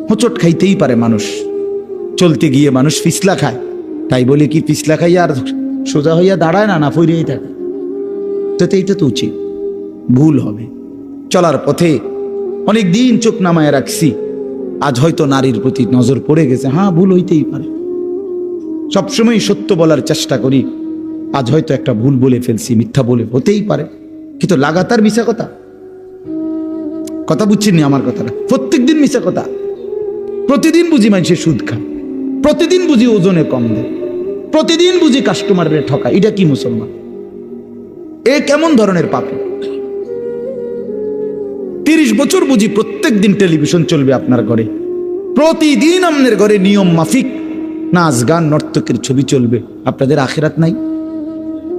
হোঁচট খাইতেই পারে মানুষ, চলতে গিয়ে মানুষ পিছলা খায়, তাই বলে কি পিছলা খাইয়া আর সোজা হইয়া দাঁড়ায় না, না ফইরেই থাকে? তো এইটা তো উচিত, ভুল হবে। চলার পথে অনেক দিন চোখ নামায় রাখছি, আজ হয়তো নারীর প্রতি নজর পড়ে গেছে, হ্যাঁ ভুল হইতেই পারে। সবসময় সত্য বলার চেষ্টা করি, আজ হয়তো একটা ভুল বলে ফেলছি, মিথ্যা বলে, হতেই পারে। কিন্তু লাগাতার মিশা কথা বুঝছেননি আমার কথাটা? প্রত্যেক দিন মিশা কথা, প্রতিদিন বুঝি মানুষের সুদ খায়, প্রতিদিন বুঝি ওজনে কম দেয়, প্রতিদিন বুঝি কাস্টমারের ঠকা। এটা কি মুসলমান? এ কেমন ধরনের পাপী? 30 বছর বুঝি প্রত্যেক দিন টেলিভিশন চলবে আপনার ঘরে, প্রতিদিন আপনার ঘরে নিয়ম মাফিক নাচ গান নর্তকের ছবি চলবে। আপনাদের আখিরাত নাই?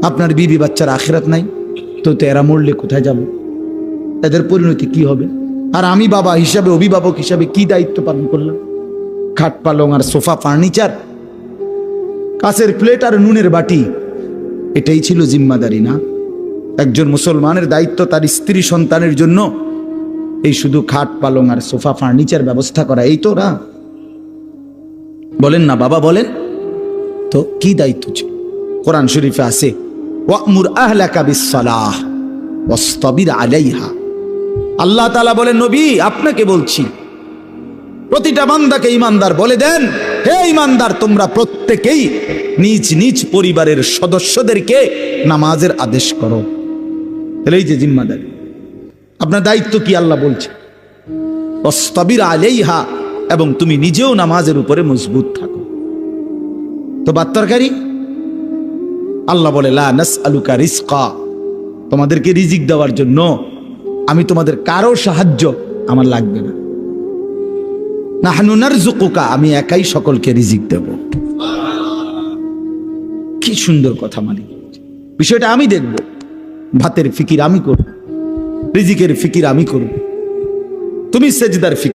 আপনার বিবি বাচ্চার আখিরাত নাই? তো এরা মরলে কোথায় যাবে? এদের পরিণতি কি হবে? আর আমি বাবা হিসাবে, অভিভাবক হিসাবে কি দায়িত্ব পালন করলাম? খাট পালং আর সোফা, ফার্নিচার, কাঁচের প্লেট আর নুনের বাটি, এটাই ছিল জিম্মাদারি না? একজন মুসলমানের দায়িত্ব তার স্ত্রী সন্তানের জন্য এই শুধু খাট পালং আর সোফা ফার্নিচার ব্যবস্থা করা, এই তো না? বলেন না বাবা, বলেন তো কি দায়িত্ব ছিল? কোরআন শরীফে আছে, ওয়া'মুর আহলাকা বিস-সালাহ ওয়াসতাবির আলাইহা। আল্লাহ তাআলা বলেন, নবী আপনাকে বলছি, প্রতিটা বান্দাকে ঈমানদার বলে দেন, হে ঈমানদার, তোমরা প্রত্যেকেই নিজ নিজ পরিবারের সদস্যদেরকে নামাজের আদেশ করো। তাহলে এই যে জিম্মাদারি, আপনার দায়িত্ব কি আল্লাহ বলছে, ওয়াসতাবির আলাইহা, এবং তুমি নিজেও নামাজের উপরে মজবুত থাকো। তো বাত্তারকারী আল্লাহ বলে, লা নাসআলুকা রিজকা, তোমাদেরকে রিজিক দেওয়ার জন্য আমি তোমাদের কারো সাহায্য আমার লাগবে না। নাহনু নারযুকুকা, আমি একাই সকলকে রিজিক দেব। কি সুন্দর কথা! মালিক বিষয়টা আমি দেখব, ভাতের ফিকির আমি করব, রিজিকের ফিকির আমি করব, তুমি সেজদার ফিকির